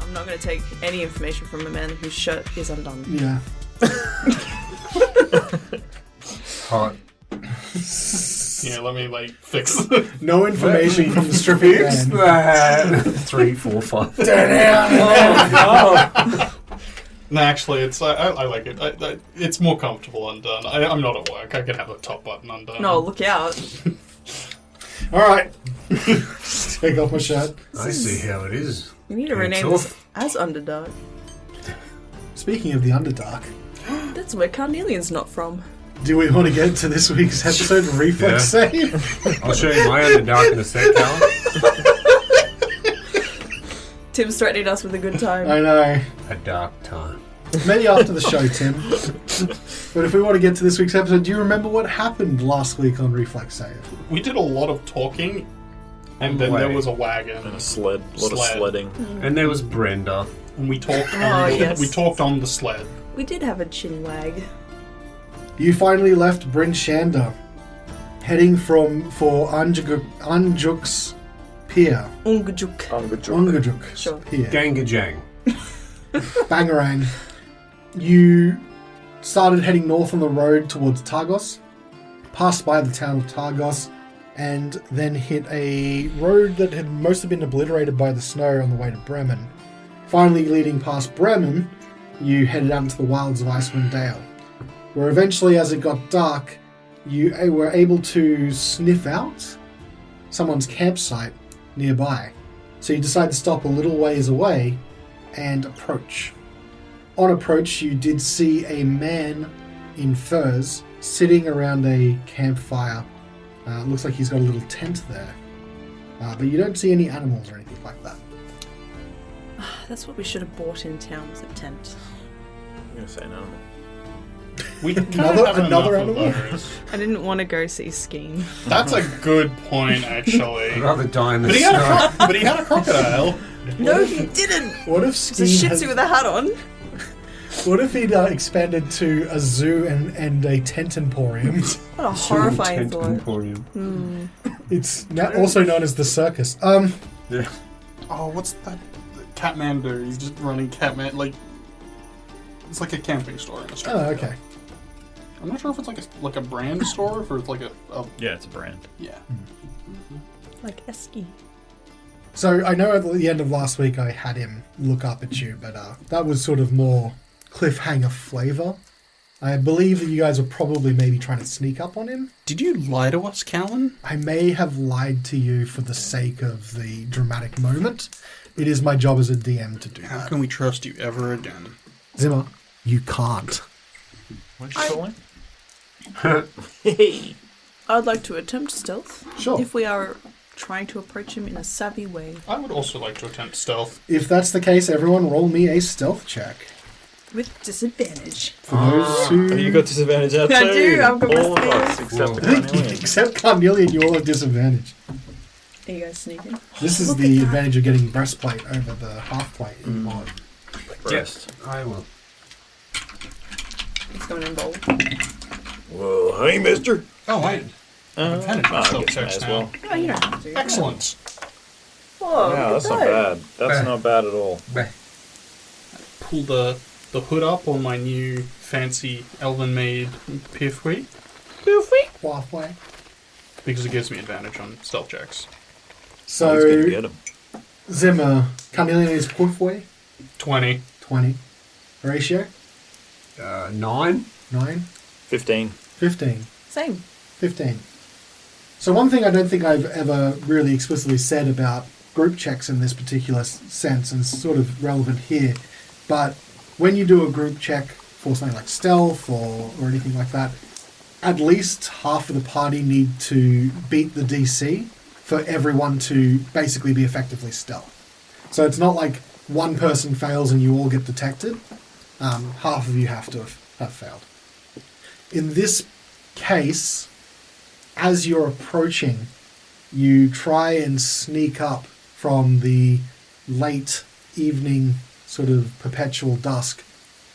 I'm not going to take any information from a man whose shirt is undone. Yeah. Hot. Yeah, let me fix. No information from the stripping man. That. 3, 4, 5. No, actually, it's I like it. It's more comfortable undone. I'm not at work. I can have the top button undone. No, look out. All right. Take off my shirt. I see how it is. You need to rename this as Underdark. Speaking of the Underdark, That's where Carnelian's not from. do we want to get to this week's episode of Reflex Save? I'll show you my Underdark in a sec, Callan. Tim's threatening us with a good time. I know. A dark time. Maybe after the show, Tim. But if we want to get to this week's episode, do you remember what happened last week on Reflex Save? We did a lot of talking, and then there was a wagon And a sled. A lot of sledding. And there was Brenda. and we talked. Yes. We talked on the sled. We did have a chin wag. You finally left Bryn Shander, heading for Anjuk's pier. Ungajuk. Ungajuk Sure. pier. Gangajang. Bangarang. You started heading north on the road towards Targos, passed by the town of Targos, and then hit a road that had mostly been obliterated by the snow on the way to Bremen. Finally leading past Bremen, you headed out into the wilds of Icewind Dale, where eventually, as it got dark, you were able to sniff out someone's campsite nearby. So you decided to stop a little ways away and approach. On approach, you did see a man in furs sitting around a campfire. Looks like he's got a little tent there. But you don't see any animals or anything like that. That's what we should have bought in town, was a tent. I'm going to say no. We Another animal? I didn't want to go see skiing. That's a good point, actually. I'd rather die in the But he snow. had a crocodile. No, he didn't! What if It's a shih Skiing tzu with a hat on. What if he'd expanded to a zoo and a tent emporium? What a horrifying Tent thought. Emporium. It's now also known as the circus. Yeah. Oh, what's that? Catmandu. He's just running Catman. It's like a camping store in Australia. Oh, okay. I'm not sure if it's like a brand store or if it's like a Yeah, it's a brand. yeah. Like Esky. So I know at the end of last week I had him look up at you, but that was sort of more cliffhanger flavor. I believe that you guys were probably maybe trying to sneak up on him. Did you lie to us, Callan? I may have lied to you for the sake of the dramatic moment. It is my job as a DM to do How that. can we trust you ever again? Zimma, you can't. What'd you call him? Hey. I'd like to attempt stealth. Sure. If we are trying to approach him in a savvy way. I would also like to attempt stealth. If that's the case, everyone roll me a stealth check. With disadvantage. For those who... Oh, you got disadvantage out I too. do, I've got all of my us skills. except the I think Carnelian. except Carnelian, you all have disadvantage. Are you guys sneaking? This is Look the at that. advantage of getting breastplate over the half plate in mod. Yes, I will. It's going in bold. Whoa, hey, mister. Oh, wait. Advantage on I stealth guess checks as now. well. Oh, you don't have to. Excellent. Whoa, Yeah, that's not look at bad. That's not bad at all. Pull the hood up on my new fancy elven-made Piffwee Halfway. because it gives me advantage on stealth checks. It's good to So, get him. Zimmer, Carnelian is halfway. 20. 20. Horatio, 9. 9. 15. 15. Same. 15. So one thing I don't think I've ever really explicitly said about group checks in this particular sense, and it's sort of relevant here, but when you do a group check for something like stealth or anything like that, at least half of the party need to beat the DC for everyone to basically be effectively stealth. So it's not like one person fails and you all get detected. Half of you have to have failed. In this case, as you're approaching, you try and sneak up from the late evening sort of perpetual dusk.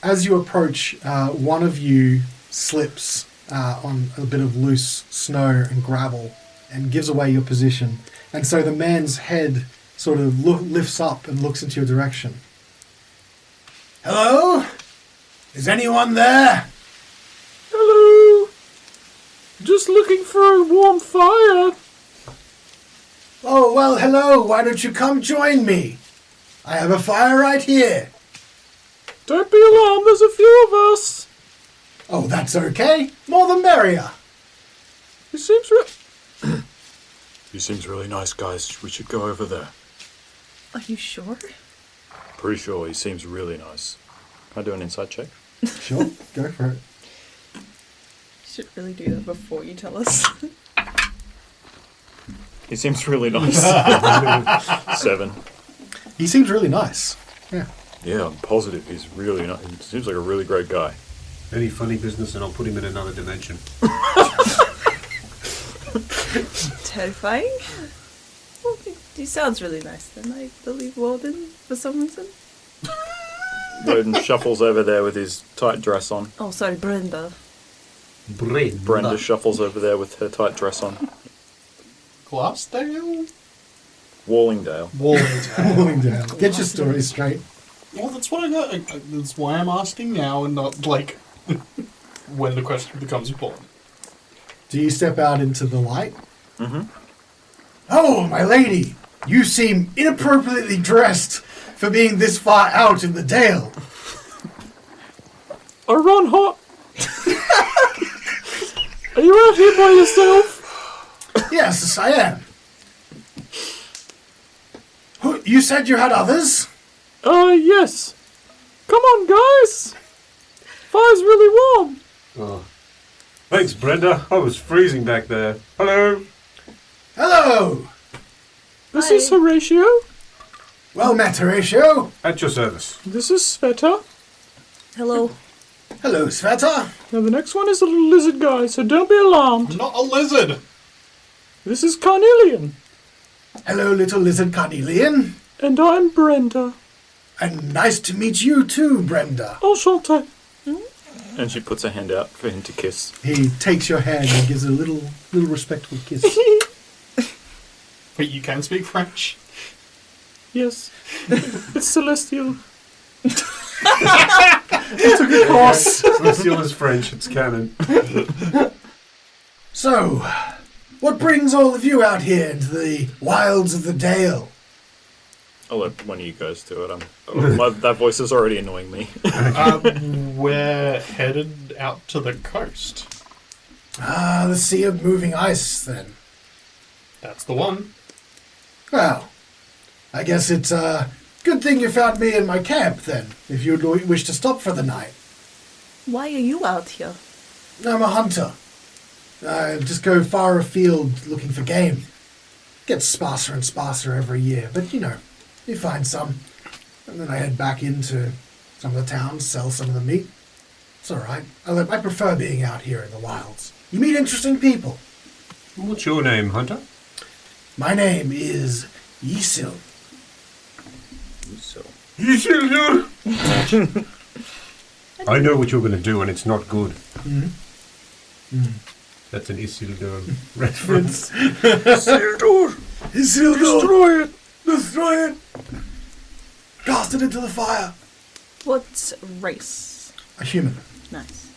As you approach, one of you slips on a bit of loose snow and gravel and gives away your position. And so the man's head sort of lifts up and looks into your direction. Hello? Is anyone there? Hello. Just looking for a warm fire. Oh, well, hello. Why don't you come join me? I have a fire right here. Don't be alarmed, there's a few of us. Oh, that's okay. More the merrier. He seems really nice, guys. We should go over there. Are you sure? Pretty sure he seems really nice. Can I do an inside check? Sure, go for it. You should really do that before you tell us. He seems really nice. 7. He seems really nice. Yeah. Yeah, I'm positive he's really nice. He seems like a really great guy. Any funny business and I'll put him in another dimension. Terrifying? Well, he sounds really nice then. I believe Wodun for some reason. Wodun shuffles over there with his tight dress on. Oh, sorry, Brenda. Brenda shuffles over there with her tight dress on. Glassdale? Wallingdale. Wallingdale. Get your story straight. Well, that's what I got. That's why I'm asking now and not, like, when the question becomes important. Do you step out into the light? Mm-hmm. Oh, my lady! You seem inappropriately dressed for being this far out in the dale. I run hot. Are you out here by yourself? Yes, I am. You said you had others? Yes. Come on, guys. Fire's really warm. Oh. Thanks, Brenda. I was freezing back there. Hello. Hello! This Hi. is Horacio. Well met, Horatio. At your service. This is Svieta. Hello. Hello, Svieta. Now the next one is a little lizard guy, so don't be alarmed. I'm not a lizard! This is Carnelian. Hello, little lizard Carnelian. And I'm Brenda. And nice to meet you too, Brenda. Enchanté. And she puts her hand out for him to kiss. He takes your hand and gives a little respectful kiss. Wait, you can speak French? Yes. It's celestial. He took a course. Celestial is French. It's canon. So, what brings all of you out here into the wilds of the Dale? I'll let one of you guys do it. That voice is already annoying me. We're headed out to the coast. Ah, the sea of moving ice, then. That's the one. Well, I guess it's a good thing you found me in my camp, then, if you'd wish to stop for the night. Why are you out here? I'm a hunter. I just go far afield looking for game. Gets sparser and sparser every year, but you know, you find some. And then I head back into some of the towns, sell some of the meat. It's alright. I prefer being out here in the wilds. You meet interesting people. What's your name, Hunter? My name is Yisil. So. Isildur! I know what you're going to do, and it's not good. That's an Isildur reference. Isildur! Isildur! Destroy it! Destroy it! Cast it into the fire! What race? A human. Nice.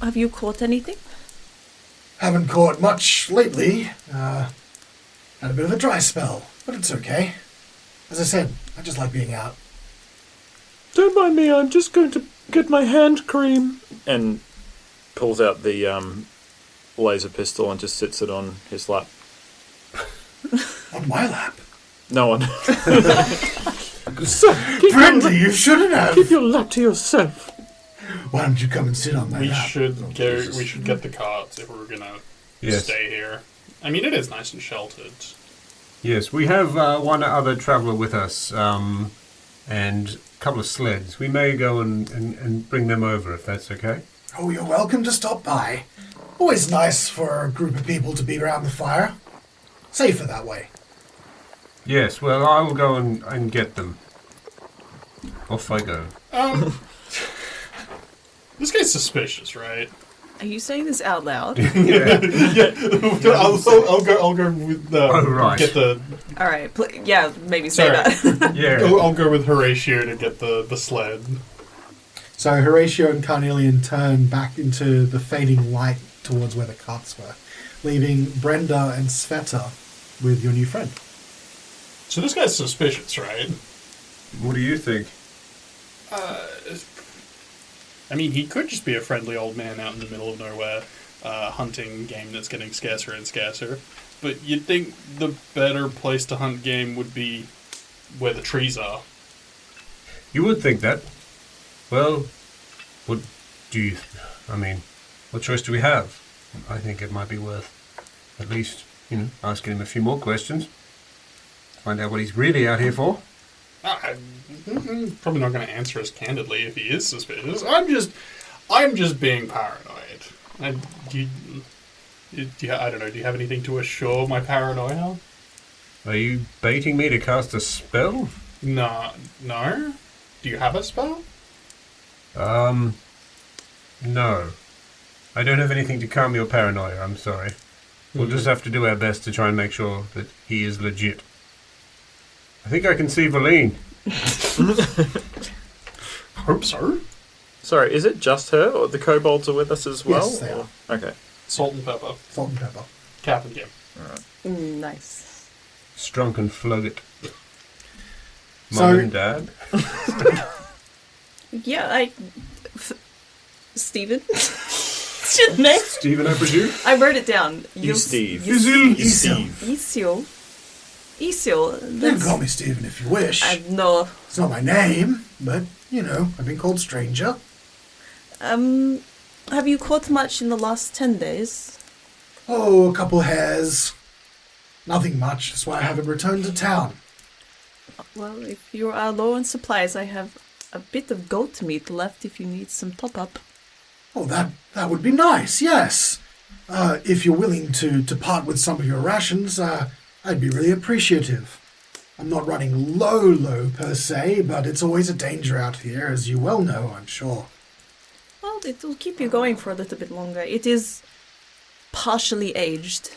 Have you caught anything? Haven't caught much lately. Had a bit of a dry spell, but it's okay. As I said, I just like being out. Don't mind me, I'm just going to get my hand cream. And pulls out the laser pistol and just sits it on his lap. On my lap? No one. So, Brenda, you shouldn't have! keep your lap to yourself. Why don't you come and sit on my We lap? should get the carts if we're gonna stay here. I mean, it is nice and sheltered. Yes, we have one other traveller with us, and a couple of sleds. We may go and bring them over, if that's okay. Oh, you're welcome to stop by. Always nice for a group of people to be around the fire. Safer that way. Yes, well, I will go and get them. Off I go. This guy's suspicious, right? Are you saying this out loud? Yeah. I'll go with right. get the. All right. Yeah, maybe say Sorry. that. Yeah. I'll go with Horatio to get the sled. So Horatio and Carnelian turn back into the fading light towards where the carts were, leaving Brenda and Svieta with your new friend. So this guy's suspicious, right? What do you think? I mean, he could just be a friendly old man out in the middle of nowhere, hunting game that's getting scarcer and scarcer. But you'd think the better place to hunt game would be where the trees are. You would think that. Well, what choice do we have? I think it might be worth at least, asking him a few more questions. Find out what he's really out here for. I'm probably not going to answer as candidly if he is suspicious. I'm just being paranoid. I don't know. Do you have anything to assure my paranoia? Are you baiting me to cast a spell? No. Do you have a spell? No. I don't have anything to calm your paranoia, I'm sorry. We'll just have to do our best to try and make sure that he is legit. I think I can see Valine. Hope so. Sorry, is it just her, or the kobolds are with us as well? Yes, they are. Okay. Salt and pepper. Salt and pepper. Cap and Kim. Nice. Strunk and flug it. So- Mum and Dad? Yeah, Stephen? What's your name? Stephen, I presume? I wrote it down. You Steve. Isil. Isil. Isil. You can That's... call me Stephen if you wish. No. It's not my name, but, I've been called Stranger. Have you caught much in the last 10 days? Oh, a couple hares. Nothing much, that's why I haven't returned to town. Well, if you are low on supplies, I have a bit of goat meat left if you need some top-up. Oh, that would be nice, yes. If you're willing to part with some of your rations, I'd be really appreciative. I'm not running low per se, but it's always a danger out here, as you well know, I'm sure. Well, it will keep you going for a little bit longer. It is partially aged,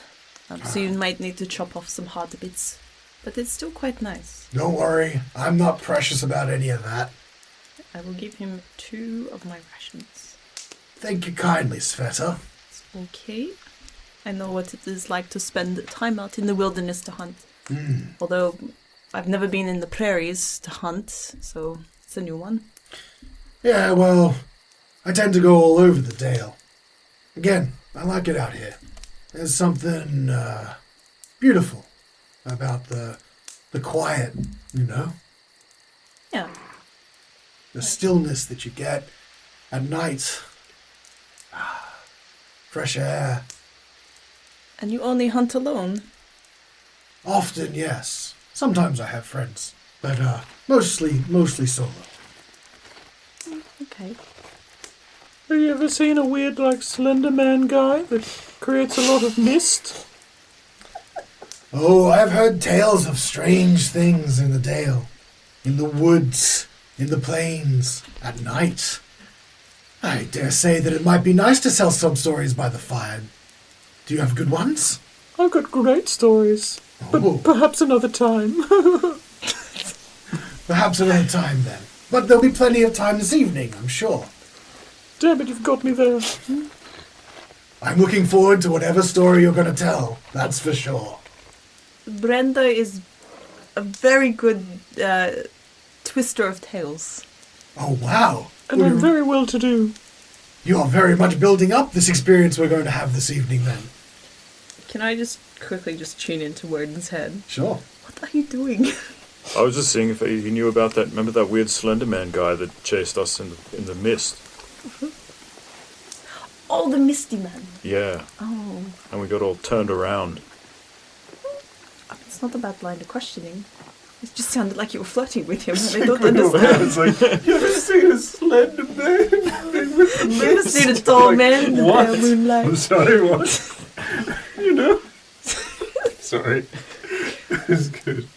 so you might need to chop off some hard bits. But it's still quite nice. Don't worry, I'm not precious about any of that. I will give him 2 of my rations. Thank you kindly, Svieta. It's okay. I know what it is like to spend time out in the wilderness to hunt. Although I've never been in the prairies to hunt, so it's a new one. Yeah, well, I tend to go all over the Dale. Again, I like it out here. There's something beautiful about the quiet, Yeah. The stillness that you get at night. Fresh air. And you only hunt alone? Often, yes. Sometimes I have friends, but mostly solo. Okay. Have you ever seen a weird, Slender Man guy that creates a lot of mist? Oh, I've heard tales of strange things in the Dale, in the woods, in the plains, at night. I dare say that it might be nice to tell some stories by the fire. Do you have good ones? I've got great stories, but Oh. perhaps another time. Perhaps another time then. But there'll be plenty of time this evening, I'm sure. Damn it, you've got me there. I'm looking forward to whatever story you're going to tell, that's for sure. Brenda is a very good twister of tales. Oh, wow. And I'm very well to do. You are very much building up this experience we're going to have this evening then. Can I just quickly tune into Wodun's head? Sure. What are you doing? I was just seeing if he knew about that. Remember that weird Slender Man guy that chased us in the mist? Oh, the Misty Man. Yeah. Oh, And we got all turned around. it's not a bad line of questioning. It just sounded like you were flirting with him, and I don't understand. It's like, you ever seen a slender man? You ever seen a tall man in the What? pale moonlight? I'm sorry, what? Sorry. It's good.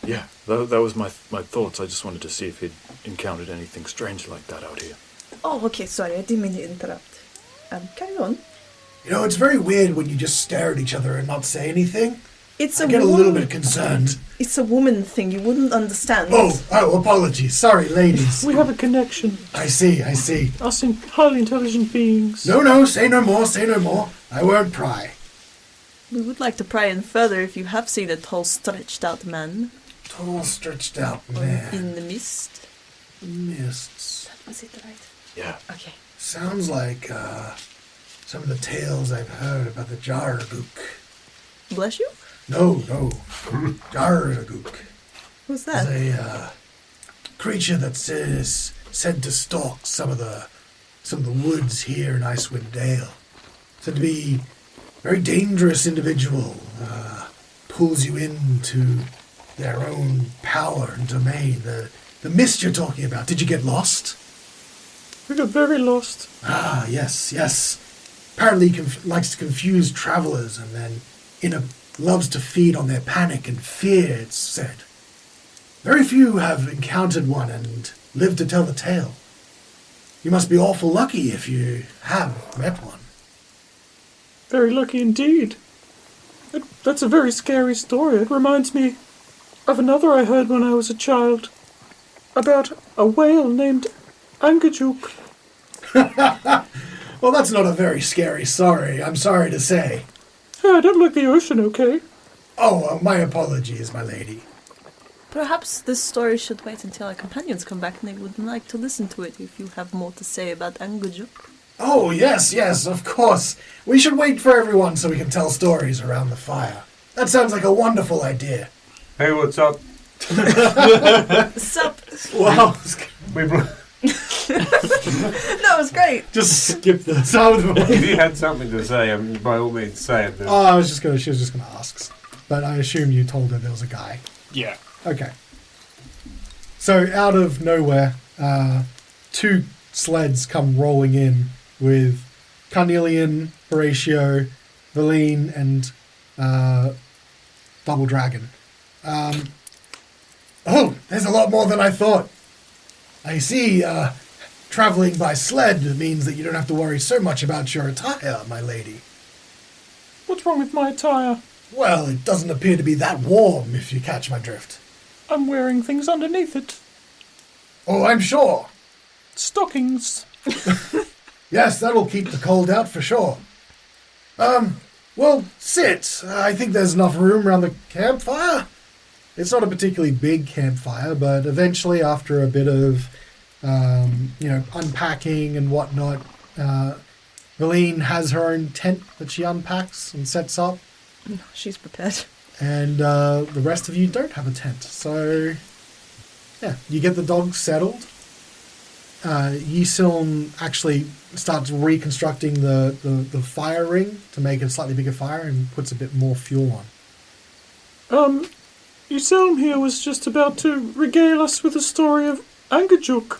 Yeah, that was my thoughts. I just wanted to see if he'd encountered anything strange like that out here. Oh, okay, sorry, I didn't mean to interrupt. Carry on. It's very weird when you just stare at each other and not say anything. It's I a get a little woman. bit concerned. It's a woman thing. You wouldn't understand. Oh, apologies. Sorry, ladies. We have a connection. I see. Us highly intelligent beings. No, say no more. I won't pry. We would like to pry in further if you have seen a tall, stretched-out man Tall, stretched out or man. in the mist. Mists. Was it right? Yeah. Okay. Sounds like some of the tales I've heard about the Jaraguk. Bless you. No. Jaraguk Who's is that? a creature that is said to stalk some of the woods here in Icewind Dale. Said to be a very dangerous individual. Pulls you into their own power and domain. The mist you're talking about. Did you get lost? We got very lost. Ah, yes. Apparently he likes to confuse travelers and then loves to feed on their panic and fear, it's said. Very few have encountered one and lived to tell the tale. You must be awful lucky if you have met one. Very lucky indeed. That's a very scary story. It reminds me of another I heard when I was a child. About a whale named Angajuk. Well, that's not a very scary story, I'm sorry to say. Hey, I don't like the ocean, okay? Oh, my apologies, my lady. Perhaps this story should wait until our companions come back and they would like to listen to it if you have more to say about Angujuk. Oh, yes, of course. We should wait for everyone so we can tell stories around the fire. That sounds like a wonderful idea. Hey, what's up? Sup? Wow. We brought... That was great. Just skip the sound of If you had something to say, by all means, say it. But... Oh, she was just gonna ask. But I assume you told her there was a guy. Yeah. Okay. So out of nowhere, two sleds come rolling in with Carnelian, Horacio, Valine, and Double Dragon. Oh, there's a lot more than I thought. I see traveling by sled means that you don't have to worry so much about your attire, my lady. What's wrong with my attire? Well, it doesn't appear to be that warm, if you catch my drift. I'm wearing things underneath it. Oh, I'm sure. Stockings. Yes, that'll keep the cold out for sure. Well, sit. I think there's enough room around the campfire. It's not a particularly big campfire, but eventually, after a bit of, unpacking and whatnot, Valine has her own tent that she unpacks and sets up, She's prepared. and the rest of you don't have a tent. So, yeah, you get the dogs settled. Yisilm actually starts reconstructing the fire ring to make it a slightly bigger fire and puts a bit more fuel on. Iselm here was just about to regale us with a story of Angajuk.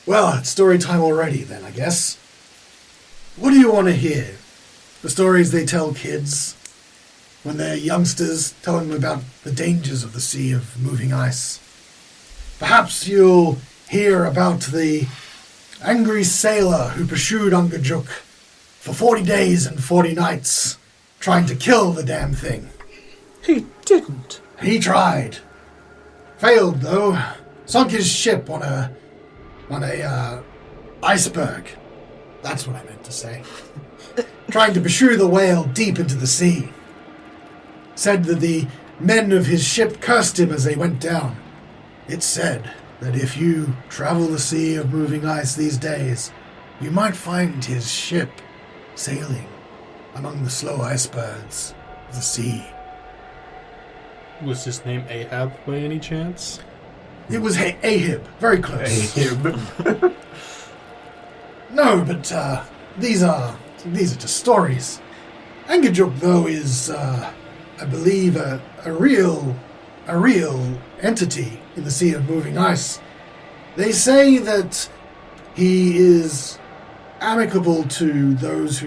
Well, it's story time already then, I guess. What do you want to hear? The stories they tell kids when they're youngsters, telling them about the dangers of the sea of moving ice. Perhaps you'll hear about the angry sailor who pursued Angajuk for 40 days and 40 nights, trying to kill the damn thing. He didn't. He tried. Failed, though. Sunk his ship on a iceberg. That's what I meant to say. Trying to pursue the whale deep into the sea. Said that the men of his ship cursed him as they went down. It's said that if you travel the sea of moving ice these days, you might find his ship sailing among the slow icebergs of the sea. Was his name Ahab by any chance? It was Ahib. Very close. Ahab. No, but these are just stories. Angajuk, though, is, I believe, a real entity in the sea of moving ice. They say that he is amicable to those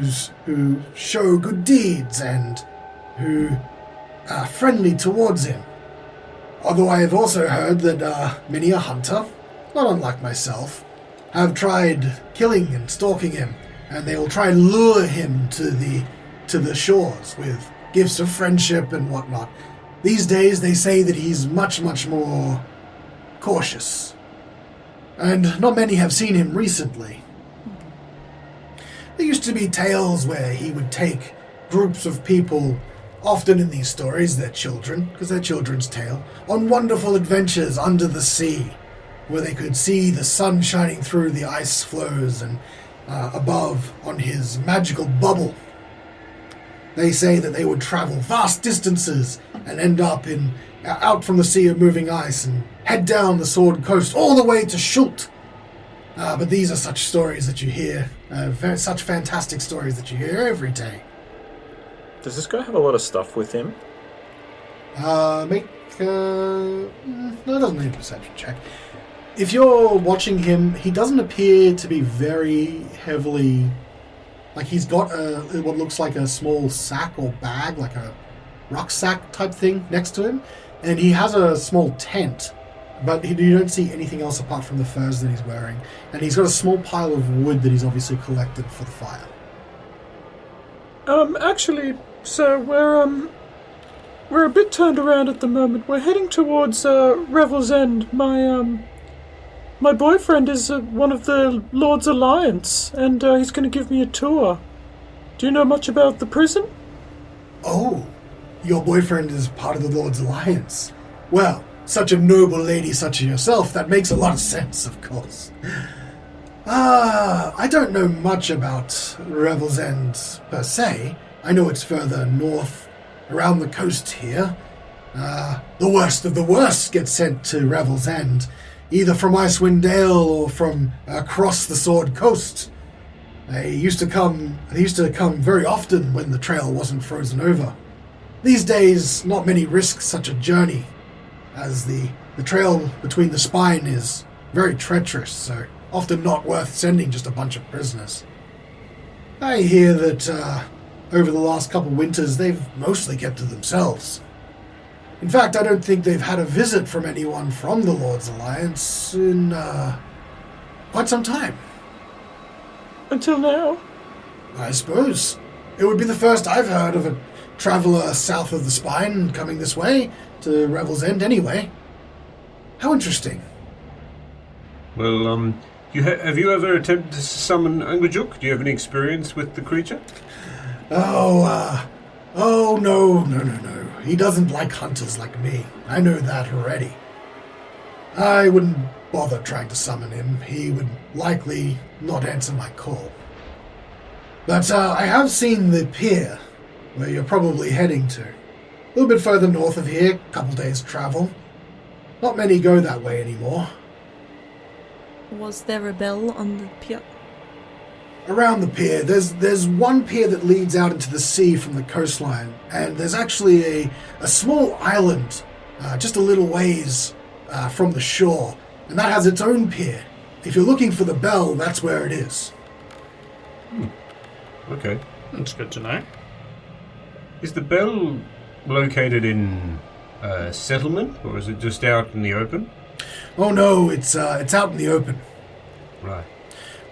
who show good deeds and who are friendly towards him. Although I have also heard that many a hunter, not unlike myself, have tried killing and stalking him, and they will try and lure him to to the shores with gifts of friendship and whatnot. These days, they say that he's much, much more cautious. And not many have seen him recently. There used to be tales where he would take groups of people, often in these stories, they're children, because they're children's tale, on wonderful adventures under the sea, where they could see the sun shining through the ice floes and above on his magical bubble. They say that they would travel vast distances and end up out from the sea of moving ice and head down the Sword Coast all the way to Schult. But these are such stories that you hear, such fantastic stories that you hear every day. Does this guy have a lot of stuff with him? No, it doesn't need a perception check. If you're watching him, he doesn't appear to be very heavily... Like, he's got what looks like a small sack or bag, like a rucksack type thing next to him. And he has a small tent, but you don't see anything else apart from the furs that he's wearing. And he's got a small pile of wood that he's obviously collected for the fire. Actually, sir, we're a bit turned around at the moment. We're heading towards, Revel's End. My boyfriend is one of the Lord's Alliance, and he's going to give me a tour. Do you know much about the prison? Oh, your boyfriend is part of the Lord's Alliance. Well, such a noble lady such as yourself, that makes a lot of sense, of course. I don't know much about Revel's End, per se. I know it's further north, around the coast here. The worst of the worst gets sent to Revel's End, either from Icewind Dale or from across the Sword Coast. They used to come very often when the trail wasn't frozen over. These days, not many risk such a journey, as the trail between the spine is very treacherous, so often not worth sending just a bunch of prisoners. I hear that over the last couple winters, they've mostly kept to themselves. In fact, I don't think they've had a visit from anyone from the Lord's Alliance in quite some time. Until now? I suppose. It would be the first I've heard of a traveller south of the spine coming this way, to Revel's End anyway. How interesting. Well, have you ever attempted to summon Angajuk? Do you have any experience with the creature? Oh, no. He doesn't like hunters like me. I know that already. I wouldn't bother trying to summon him. He would likely not answer my call. But I have seen the pier, where you're probably heading to. A little bit further north of here, a couple days' travel. Not many go that way anymore. Was there a bell on the pier? Around the pier, there's one pier that leads out into the sea from the coastline, and there's actually a small island just a little ways from the shore, and that has its own pier. If you're looking for the bell, that's where it is. Okay. That's good to know. Is the bell located in a settlement, or is it just out in the open? Oh no, it's out in the open. Right.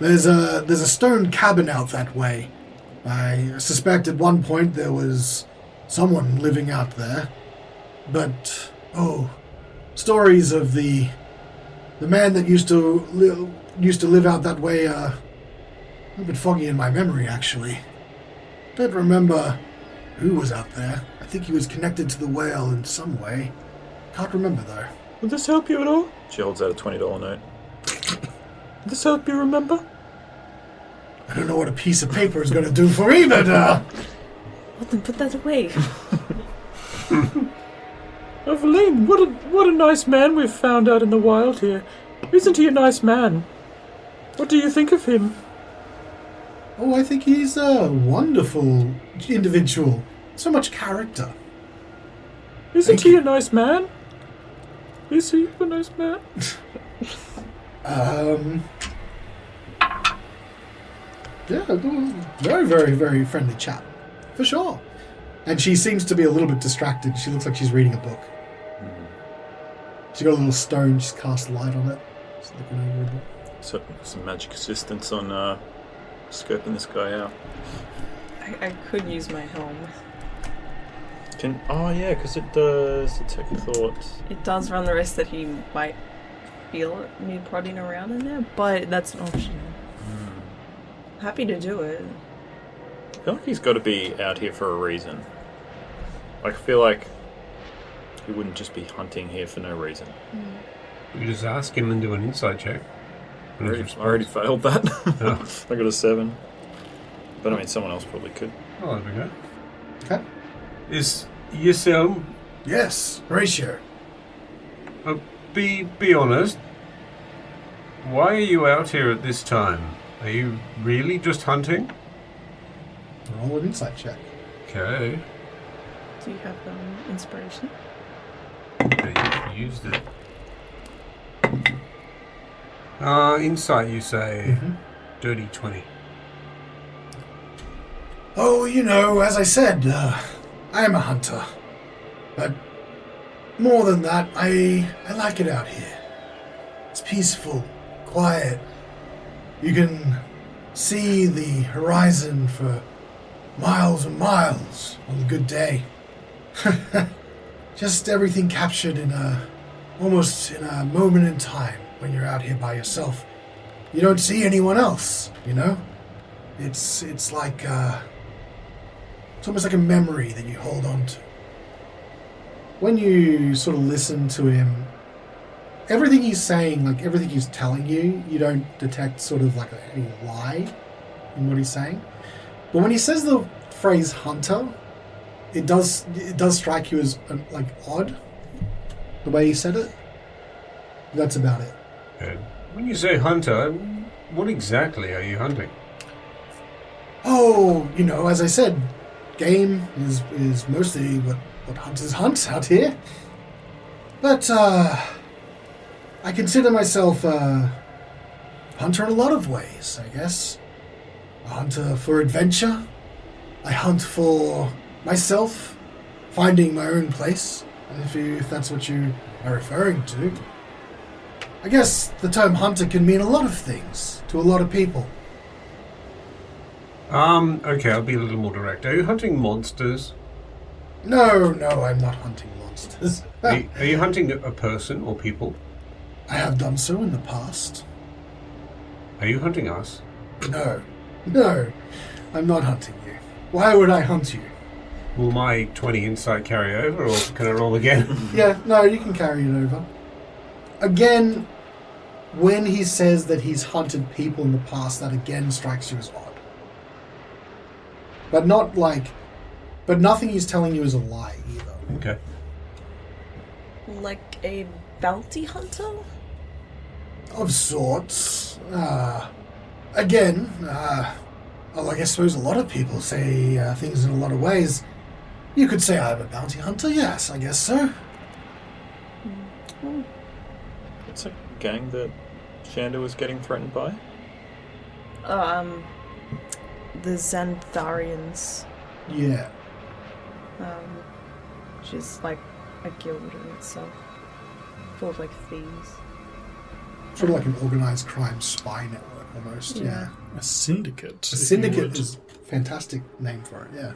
There's a stone cabin out that way. I suspect at one point there was someone living out there. But, stories of the man that used to live out that way a bit foggy in my memory, actually. Don't remember who was out there. I think he was connected to the whale in some way. Can't remember, though. Will this help you at all? She holds out a $20 note. Will this help you remember? I don't know what a piece of paper is going to do for me, but, Well, then put that away. Eveline, what a nice man we've found out in the wild here. Isn't he a nice man? What do you think of him? Oh, I think he's a wonderful individual. So much character. Isn't he a nice man? Is he a nice man? Yeah, very, very, very friendly chap. For sure. And she seems to be a little bit distracted. She looks like she's reading a book. She's got a little stone. She's cast light on it. She's looking over a book. So, some magic assistance on scoping this guy out. I could use my helm. Because it does detect thoughts. It does run the risk that he might feel me prodding around in there, but that's an option. Happy to do it. I feel like he's got to be out here for a reason. Like, I feel like he wouldn't just be hunting here for no reason. You just ask him and do an insight check. I already failed that. Oh. I got a 7. But I mean, someone else probably could. Oh, there we go. Okay. Is yourself? Yes, Horacio. Be honest. Why are you out here at this time? Are you really just hunting? Roll an insight check. Okay. Do you have inspiration? Okay, you used it. Insight, you say. Dirty 20. Oh, as I said, I am a hunter. But more than that, I like it out here. It's peaceful, quiet. You can see the horizon for miles and miles on a good day. Just everything captured almost in a moment in time when you're out here by yourself. You don't see anyone else, It's like, it's almost like a memory that you hold on to. When you sort of listen to him, everything he's saying, like everything he's telling you, you don't detect sort of like any lie in what he's saying. But when he says the phrase hunter, it does strike you as like odd, the way he said it. That's about it. When you say hunter, what exactly are you hunting? Oh, as I said, game is mostly what hunters hunt out here. But I consider myself a hunter in a lot of ways, I guess. A hunter for adventure. I hunt for myself, finding my own place, if that's what you are referring to. I guess the term hunter can mean a lot of things to a lot of people. Okay, I'll be a little more direct. Are you hunting monsters? No, I'm not hunting monsters. Are you hunting a person or people? I have done so in the past. Are you hunting us? No, I'm not hunting you. Why would I hunt you? Will my 20 insight carry over, or can I roll again? Yeah, no, you can carry it over. Again, when he says that he's hunted people in the past, that again strikes you as odd. But nothing he's telling you is a lie either. Okay. Like a bounty hunter? Of sorts. Again, I suppose a lot of people say things in a lot of ways. You could say I'm a bounty hunter, yes, I guess so. It's a gang that Shanda was getting threatened by? The Xantharians. Yeah. Which is like a guild in itself. Full of like thieves. Sort of like an organized crime spy network almost, yeah. A syndicate. A syndicate is a fantastic name for it, yeah.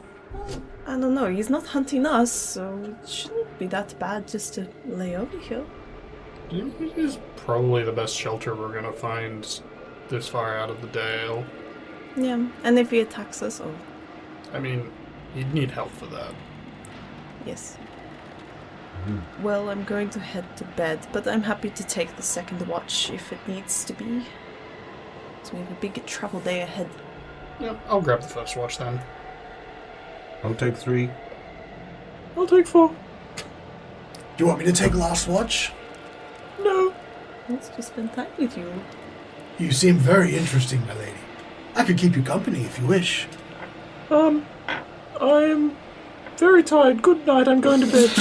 I don't know, he's not hunting us, so it shouldn't be that bad just to lay over here. It is probably the best shelter we're going to find this far out of the Dale. Yeah, and if he attacks us, I mean, you'd need help for that. yes. Well, I'm going to head to bed, but I'm happy to take the second watch if it needs to be. So we have a big travel day ahead. Yep, I'll grab the first watch then. I'll take 3. I'll take 4. Do you want me to take last watch? No. Let's just spend time with you. You seem very interesting, my lady. I could keep you company if you wish. I'm very tired. Good night, I'm going to bed.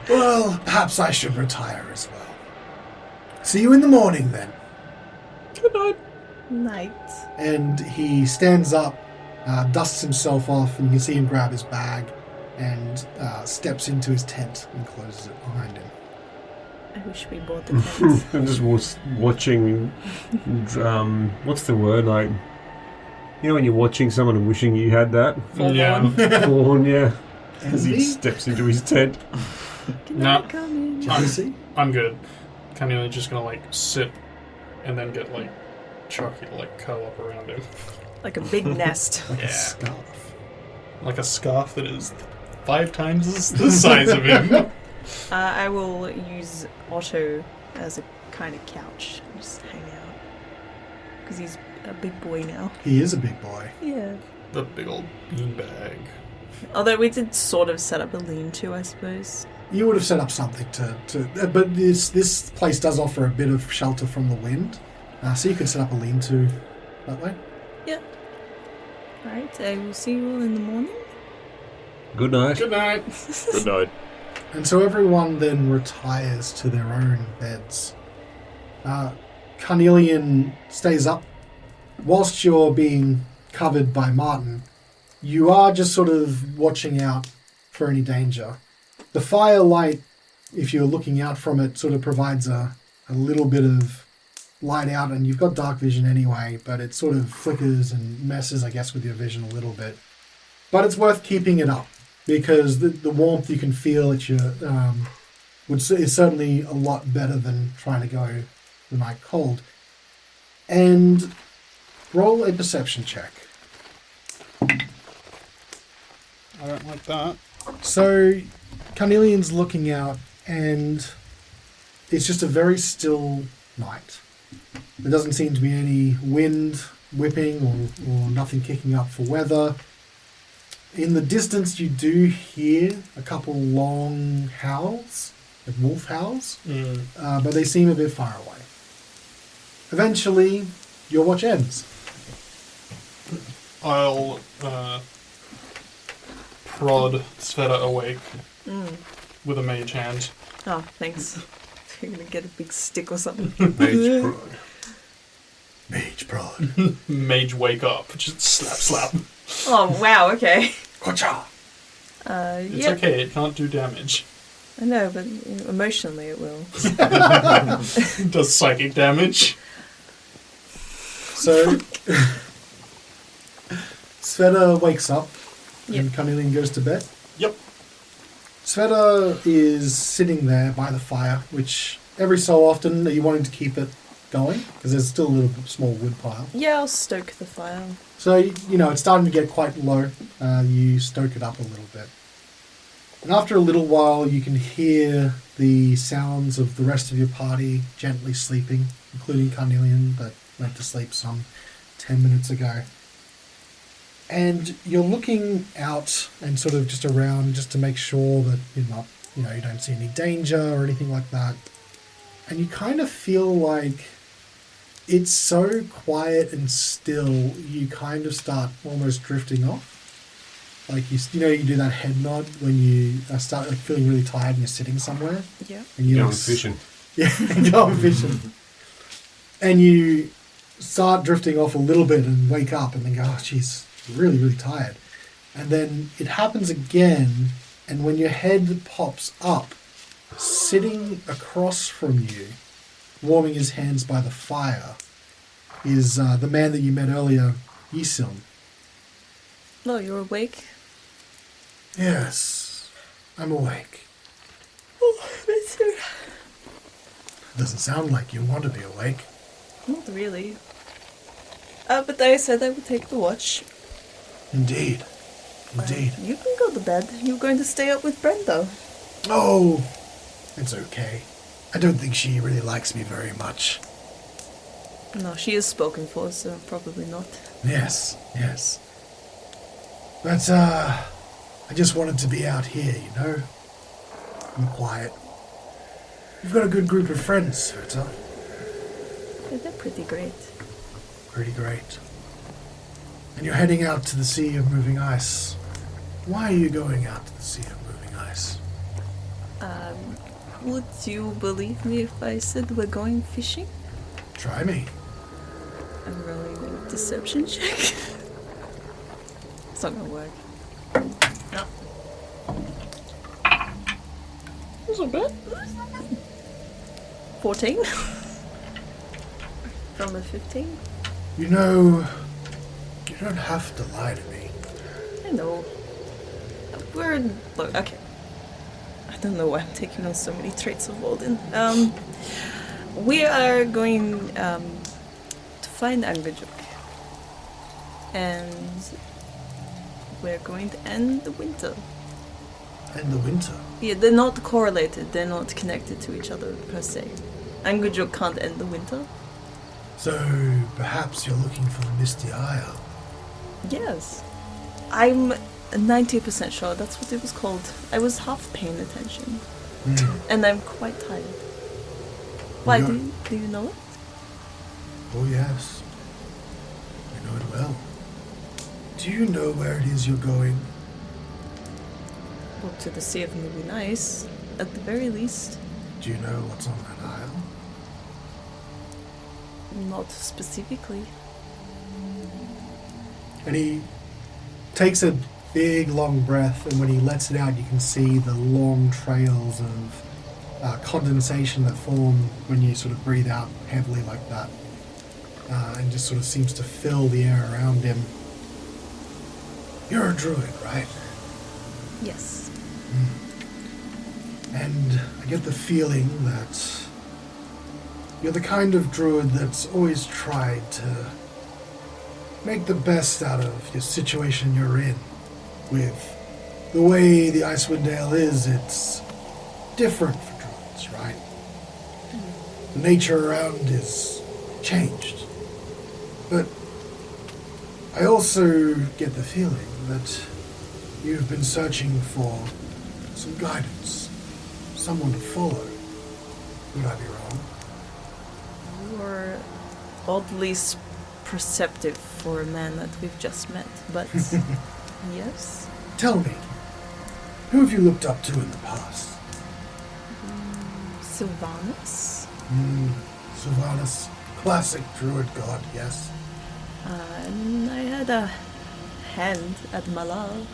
Well, perhaps I should retire as well. See you in the morning, then. Good night. Night. And he stands up, dusts himself off, and you can see him grab his bag and steps into his tent and closes it behind him. I wish we bought the tent. I'm just watching. What's the word like? You know when you're watching someone and wishing you had that? Yeah. Fawn, yeah. As he Envy? steps into his tent. No, Jealousy? I'm good. Carnelian's just gonna like sit and then get like Chucky to like curl up around him. Like a big nest. Like Yeah. a scarf. Like a scarf that is 5 times the size of him. I will use Otto as a kind of couch. Just hang out. Because he's a big boy now. He is a big boy. Yeah. The big old beanbag. Although we did sort of set up a lean-to, I suppose. You would have set up something but this place does offer a bit of shelter from the wind, so you could set up a lean-to that way. Yeah. Alright, I will see you all in the morning. Good night. Good night. Good night. And so everyone then retires to their own beds. Carnelian stays up. Whilst you're being covered by Martin, you are just sort of watching out for any danger. The firelight, if you're looking out from it, sort of provides a little bit of light out, and you've got dark vision anyway, but it sort of flickers and messes, I guess, with your vision a little bit. But it's worth keeping it up, because the warmth you can feel at your is certainly a lot better than trying to go the night cold. And roll a perception check. I don't like that. So Carnelian's looking out, and it's just a very still night. There doesn't seem to be any wind whipping or nothing kicking up for weather. In the distance, you do hear a couple long howls, like wolf howls, but they seem a bit far away. Eventually, your watch ends. I'll prod Svieta awake with a mage hand. Oh, thanks. You're gonna get a big stick or something. Mage prod. Mage prod. Mage wake up. Just slap. Oh, wow, okay. Gotcha! It's Yep. okay, it can't do damage. I know, but emotionally it will. It does psychic damage. So, Svieta wakes up Yep. and Carnelian goes to bed. Yep. Svieta is sitting there by the fire, which every so often are you wanting to keep it going? Because there's still a little small wood pile. Yeah, I'll stoke the fire. So, it's starting to get quite low. You stoke it up a little bit. And after a little while, you can hear the sounds of the rest of your party gently sleeping, including Carnelian, that went to sleep some 10 minutes ago. And you're looking out and sort of just around just to make sure that you're not, you don't see any danger or anything like that. And you kind of feel like it's so quiet and still, you kind of start almost drifting off. Like, you do that head nod when you start like feeling really tired and you're sitting somewhere. Yeah. And you Going fishing. Yeah, going fishing. And you start drifting off a little bit and wake up and then go, oh, geez, really, really tired. And then it happens again, and when your head pops up, sitting across from you, warming his hands by the fire, is the man that you met earlier, Yisil. Oh, you're awake? Yes, I'm awake. Oh, me too. Doesn't sound like you want to be awake. Not really. But they said they would take the watch. Indeed. Indeed. You can go to bed. You're going to stay up with Brenda. Oh, it's okay. I don't think she really likes me very much. No, she is spoken for, so probably not. Yes, yes. But, I just wanted to be out here, I'm quiet. You've got a good group of friends, Svieta. Yeah, they're pretty great. Pretty great. And you're heading out to the Sea of Moving Ice. Why are you going out to the Sea of Moving Ice? Would you believe me if I said we're going fishing? Try me. I'm rolling a deception check. It's not gonna work. No. That's not bad. 14? From a 15? You don't have to lie to me. I know. Look, okay. I don't know why I'm taking on so many traits of Wodun. We are going to find Angajuk. And we're going to end the winter. End the winter? Yeah, they're not correlated. They're not connected to each other, per se. Angajuk can't end the winter. So, perhaps you're looking for the Misty Isle? Yes. I'm 90% sure that's what it was called. I was half paying attention. And I'm quite tired. Why, do you know it? Oh, yes. I know it well. Do you know where it is you're going? Well, to the Sea of Movie Nice, at the very least. Do you know what's on that isle? Not specifically. And he takes a big, long breath, and when he lets it out, you can see the long trails of condensation that form when you sort of breathe out heavily like that. And just sort of seems to fill the air around him. You're a druid, right? Yes. And I get the feeling that you're the kind of druid that's always tried to make the best out of your situation you're in. With the way the Icewind Dale is, it's different for druids, right? The nature around is changed. But I also get the feeling that you've been searching for some guidance, someone to follow. Would I be wrong? You're oddly perceptive for a man that we've just met, but yes. Tell me, who have you looked up to in the past? Sylvanus? Sylvanus, classic druid god, yes. And I had a hand at MacLeod.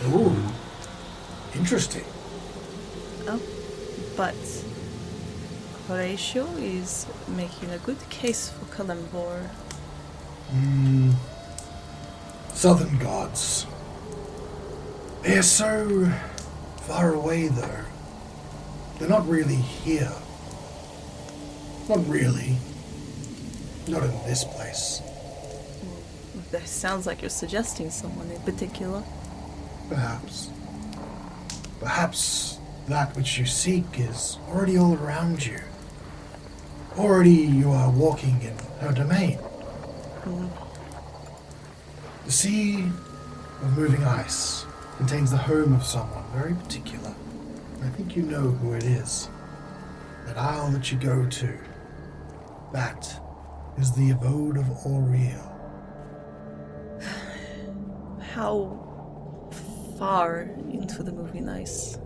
Ooh, interesting. Oh, but Horacio is making a good case for Callan. Southern gods. They're so far away, though. They're not really here. Not really. Not in this place. That sounds like you're suggesting someone in particular. Perhaps. Perhaps that which you seek is already all around you. Already you are walking in her domain. The Sea of Moving Ice contains the home of someone very particular. I think you know who it is. That isle that you go to. That is the abode of Oriel. How far into the movie Nice?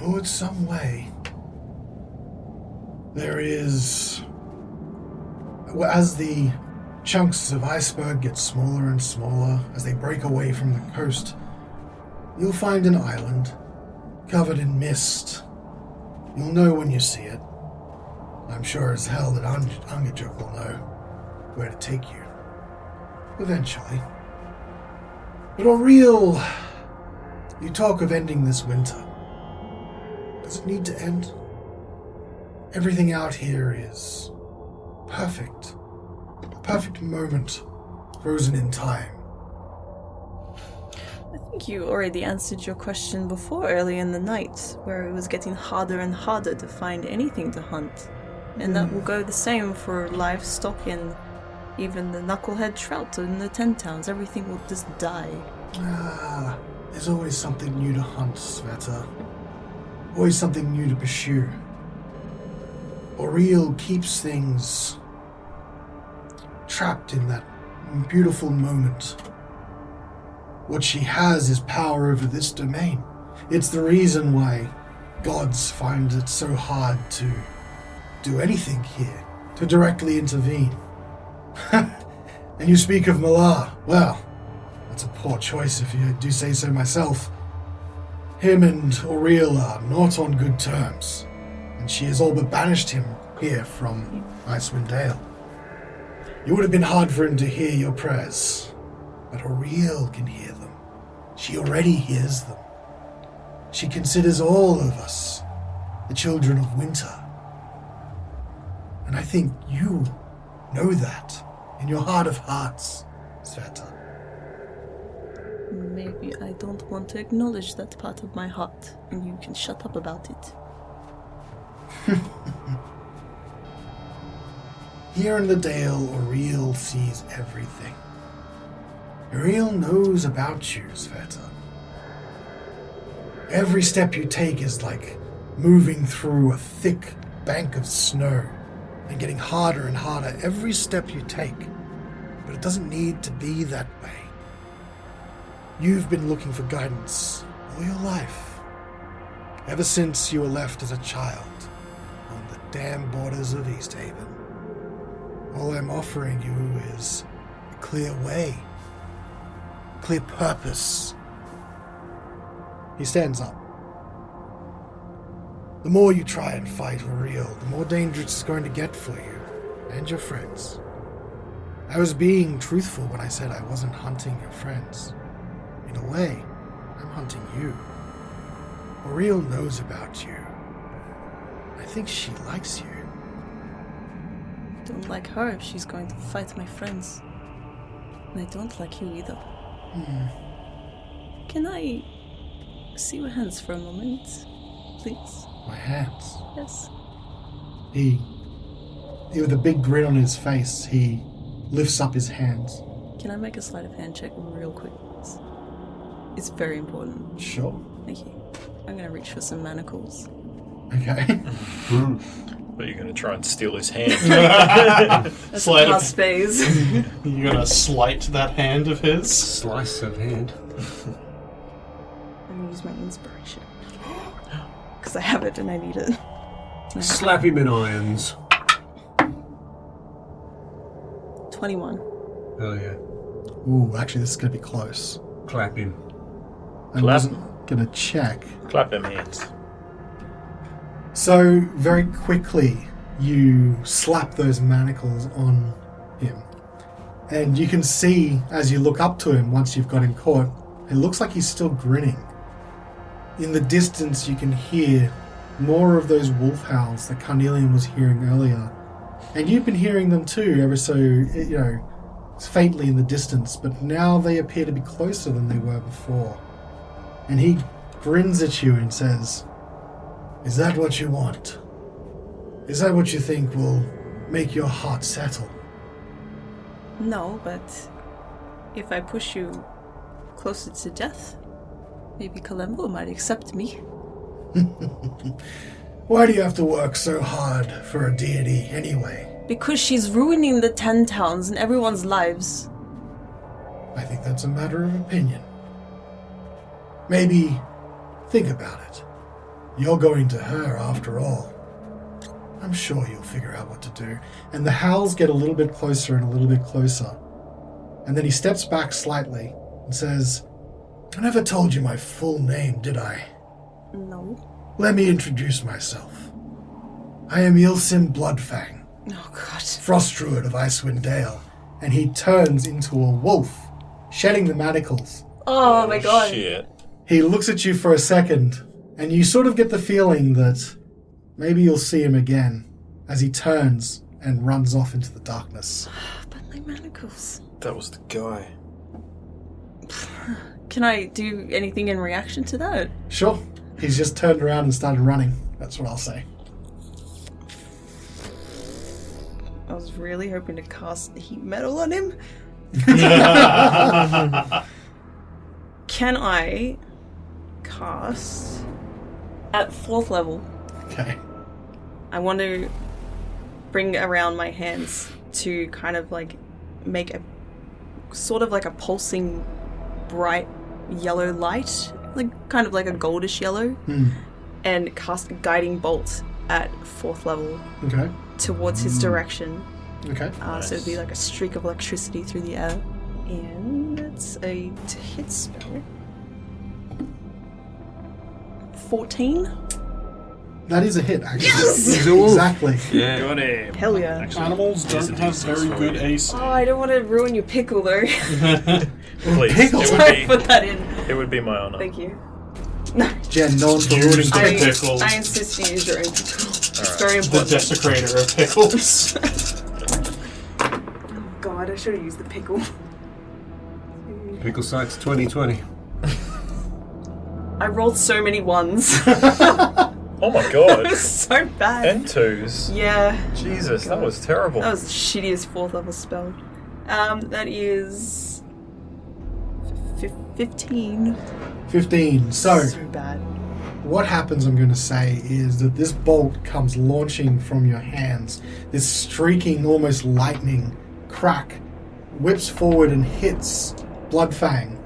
Oh, it's some way. There is... As the chunks of iceberg get smaller and smaller, as they break away from the coast, you'll find an island covered in mist. You'll know when you see it. I'm sure as hell that Angajuk will know where to take you. Eventually. But Oriel, you talk of ending this winter. Does it need to end? Everything out here is perfect. A perfect moment, frozen in time. I think you already answered your question before early in the night, where it was getting harder and harder to find anything to hunt. And that will go the same for livestock and even the knucklehead trout in the 10 towns. Everything will just die. There's always something new to hunt, Svieta. Always something new to pursue. Oriel keeps things trapped in that beautiful moment. What she has is power over this domain. It's the reason why gods find it so hard to do anything here, to directly intervene. And you speak of MacLeod. Well, that's a poor choice if you do say so myself. Him and Oriel are not on good terms, and she has all but banished him here from Icewind Dale. It would have been hard for him to hear your prayers. But Auril can hear them. She already hears them. She considers all of us the children of winter. And I think you know that in your heart of hearts, Svieta. Maybe I don't want to acknowledge that part of my heart, and you can shut up about it. Here in the Dale, Auril sees everything. Auril knows about you, Svieta. Every step you take is like moving through a thick bank of snow and getting harder and harder every step you take. But it doesn't need to be that way. You've been looking for guidance all your life. Ever since you were left as a child on the damn borders of East Haven. All I'm offering you is a clear way, clear purpose. He stands up. The more you try and fight Auril, the more dangerous it's going to get for you and your friends. I was being truthful when I said I wasn't hunting your friends. In a way, I'm hunting you. Auril knows about you. I think she likes you. Don't like her if she's going to fight my friends. And I don't like you either. Can I see your hands for a moment, please? My hands. Yes. He, with a big grin on his face, he lifts up his hands. Can I make a sleight of hand check real quick, please? It's very important. Sure. Thank you. I'm going to reach for some manacles. Okay. But you're going to try and steal his hand. That's Sleight of- past phase. You're gonna slight that hand of his? Slice of hand. I'm going to use my inspiration. Because I have it and I need it. Slap him in irons. 21. Oh yeah. Ooh, actually, this is going to be close. Clap him. I Clap. wasn't going to check. Clap them hands. So, very quickly, you slap those manacles on him. And you can see, as you look up to him, once you've got him caught, it looks like he's still grinning. In the distance, you can hear more of those wolf howls that Carnelian was hearing earlier. And you've been hearing them too, ever so, faintly in the distance, but now they appear to be closer than they were before. And he grins at you and says, "Is that what you want? Is that what you think will make your heart settle?" No, but if I push you closer to death, maybe Kalembo might accept me. Why do you have to work so hard for a deity anyway? Because she's ruining the 10 towns and everyone's lives. I think that's a matter of opinion. Maybe think about it. You're going to her after all. I'm sure you'll figure out what to do. And the howls get a little bit closer and a little bit closer. And then he steps back slightly and says, "I never told you my full name, did I? No. Let me introduce myself. I am Ylsim Bloodfang, Oh, God. Frost Druid of Icewind Dale." And he turns into a wolf, shedding the manacles. Oh, my God. Shit. He looks at you for a second, and you sort of get the feeling that maybe you'll see him again as he turns and runs off into the darkness. But my manacles. That was the guy. Can I do anything in reaction to that? Sure. He's just turned around and started running. That's what I'll say. I was really hoping to cast heat metal on him. Can I cast at 4th level? Okay. I want to bring around my hands to kind of like make a sort of like a pulsing bright yellow light, like kind of like a goldish yellow, and cast a guiding bolt at 4th level Okay. towards his direction. Okay. So it'd be like a streak of electricity through the air. And it's a hit spell. 14? That is a hit, actually. Yes! Exactly. Yeah. Got him. Hell yeah. Animals don't have very good AC. Oh, I don't want to ruin your pickle though. Please. Pickle. Sorry, put that in. It would be my honour. Thank you. Jen, known for ruining I- pickles. Pickles. I insist you use your own pickle. It's very The important. desecrator of pickles. Oh god, I should have used the pickle. Pickle Sites 2020. I rolled so many ones. Oh my It god. was so bad. And twos. Yeah. Jesus, God. that was terrible. That was the shittiest 4th level spell. That is 15. 15. So, bad. what happens, I'm going to say, is that this bolt comes launching from your hands. This streaking, almost lightning crack whips forward and hits Bloodfang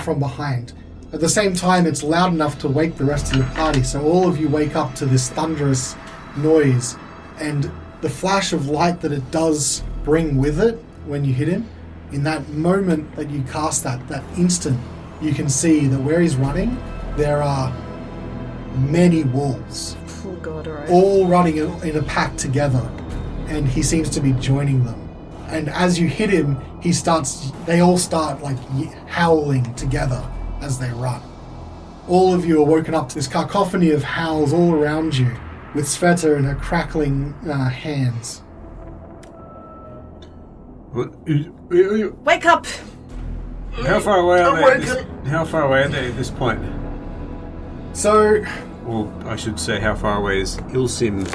from behind. At the same time, it's loud enough to wake the rest of the party, so all of you wake up to this thunderous noise, and the flash of light that it does bring with it when you hit him, in that moment that you cast that instant, you can see that where he's running, there are many wolves, Oh god, alright. all running in a pack together, and he seems to be joining them. And as you hit him, they all start like howling together as they run. All of you are woken up to this cacophony of howls all around you, with Svieta in her crackling hands. Wake up! How far away are they? How far away are they at this point? So, Or I should say, how far away is Ilsim?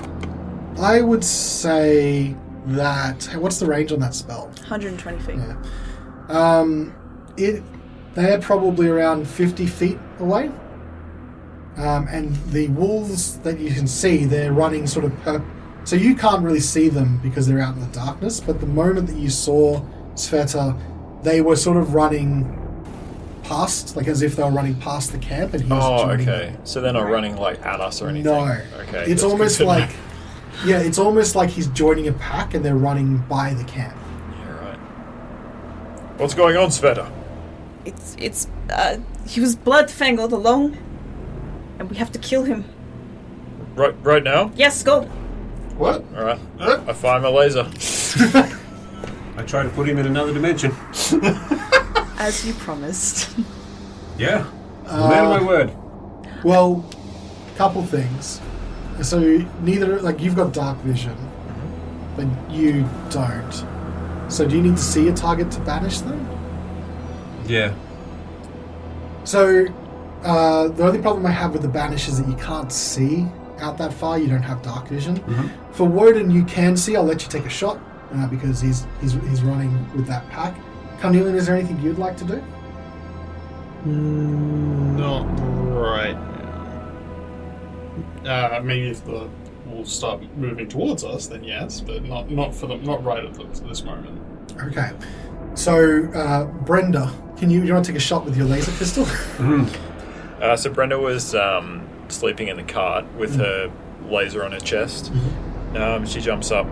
I would say that... What's the range on that spell? 120 feet. Yeah. They're probably around 50 feet away. And the wolves that you can see, they're running sort of... So you can't really see them because they're out in the darkness, but the moment that you saw Svieta, they were sort of running past, like as if they were running past the camp, and he was joining them. So they're not running like at us or anything? No. Okay. It's that's almost good to know. like... Yeah, it's almost like he's joining a pack and they're running by the camp. Yeah, right. What's going on, Svieta? He was Bloodfang all along, and we have to kill him. Right now? Yes, go! What? Alright. I fire my laser. I try to put him in another dimension. As you promised. Yeah. Man of my word. Well, couple things. So neither, like, you've got dark vision, but you don't. So do you need to see a target to banish them? Yeah. So the only problem I have with the banish is that you can't see out that far. You don't have dark vision. Mm-hmm. For Wodun, you can see. I'll let you take a shot because he's running with that pack. Carnelian, is there anything you'd like to do? Not right now. Maybe if the wolves start moving towards us, then yes, but not right at this moment. Okay. So Brenda, do you want to take a shot with your laser pistol? So Brenda was sleeping in the cart with her laser on her chest. She jumps up,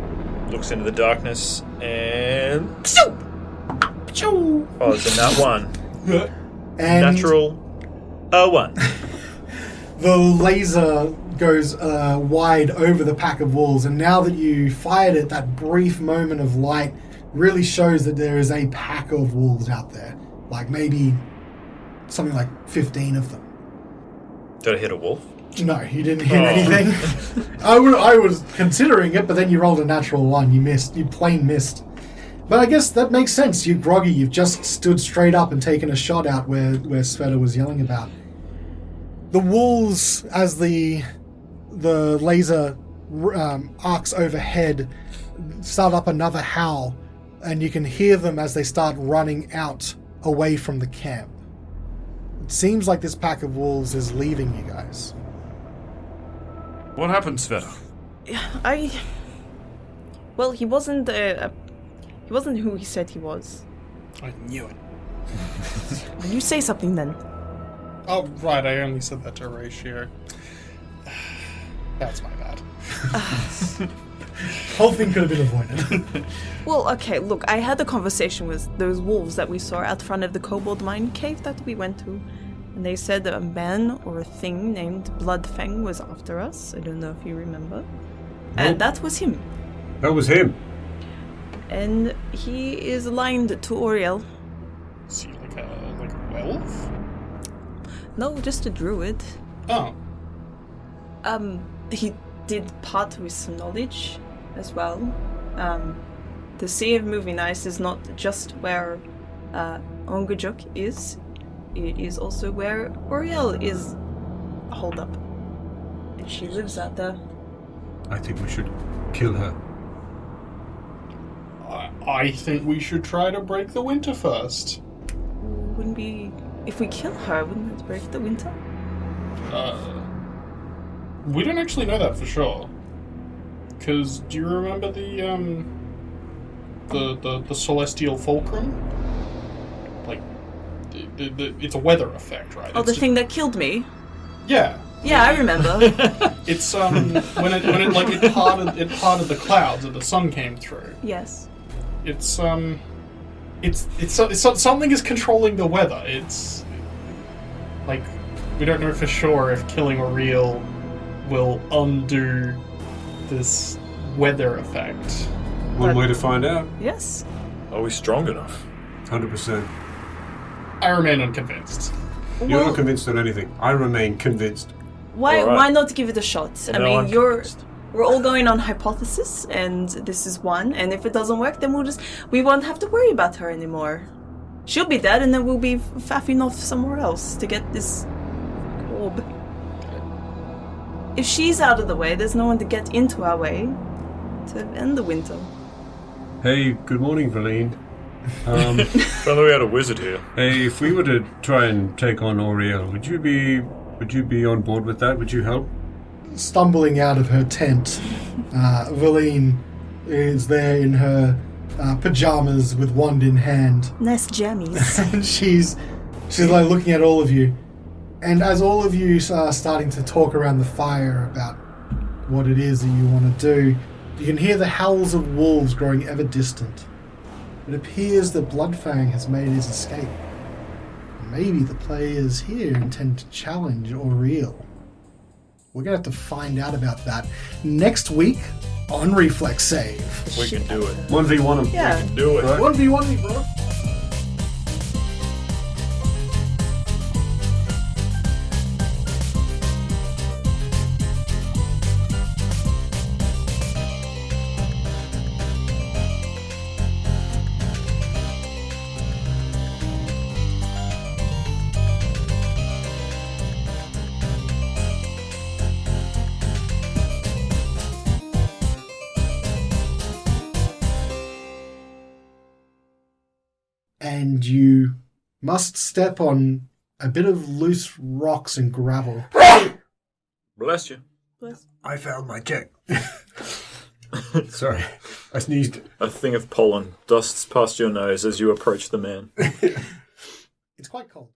looks into the darkness, and... Oh, it's a nat 1. And Natural 1. the laser goes wide over the pack of wolves, and now that you fired it, that brief moment of light really shows that there is a pack of wolves out there. Like maybe something like 15 of them. Did I hit a wolf? No, you didn't hit anything. I was considering it, but then you rolled a natural 1. You missed. You plain missed. But I guess that makes sense. You're groggy. You've just stood straight up and taken a shot out where Svieta was yelling about. The wolves, as the laser arcs overhead, start up another howl, and you can hear them as they start running out away from the camp. It seems like this pack of wolves is leaving you guys. What happened, Svieta? Well, he wasn't who he said he was. I knew it. When you say something then. Oh, right, I only said that to Horacio. That's my bad. Whole thing could have been avoided. Well, okay, look, I had a conversation with those wolves that we saw out front of the kobold mine cave that we went to. And they said that a man or a thing named Bloodfang was after us. I don't know if you remember. And that was him. That was him. And he is aligned to Oriel. Is he like a werewolf? No, just a druid. Oh. He did part with some knowledge as well. The Sea of Moving Ice is not just where Ongujuk is. It is also where Oriel is holed up. And she lives out there. I think we should kill her. I think we should try to break the winter first. Wouldn't be... If we kill her, wouldn't it break the winter? We don't actually know that for sure. Because do you remember the celestial fulcrum? Like, it's a weather effect, right? Oh, the thing that killed me? Yeah. Yeah, I remember. It's when it parted the clouds and the sun came through. Yes. It's something is controlling the weather. It's like we don't know for sure if killing Oriel will undo this weather effect. One way to find out. Yes. Are we strong enough? 100%. I remain unconvinced. You're not convinced on anything. I remain convinced. Why? All right. Why not give it a shot? No, I mean, I'm convinced. we're all going on hypothesis, and this is one. And if it doesn't work, then we won't have to worry about her anymore. She'll be dead, and then we'll be faffing off somewhere else to get this orb. If she's out of the way, there's no one to get into our way to end the winter. Hey, good morning, Valine. Brother, we had a wizard here. Hey, if we were to try and take on Oriel, would you be on board with that? Would you help? Stumbling out of her tent, Valine is there in her pajamas with wand in hand. Nice jammies. And she's like looking at all of you. And as all of you are starting to talk around the fire about what it is that you want to do, you can hear the howls of wolves growing ever distant. It appears that Bloodfang has made his escape. Maybe the players here intend to challenge Oriel. We're going to have to find out about that next week on Reflex Save. We can do it. 1v1 'em. Yeah. We can do it. Right. 1v1 me, brother. And you must step on a bit of loose rocks and gravel. Bless you. I failed my check. Sorry, I sneezed. A thing of pollen dusts past your nose as you approach the man. It's quite cold.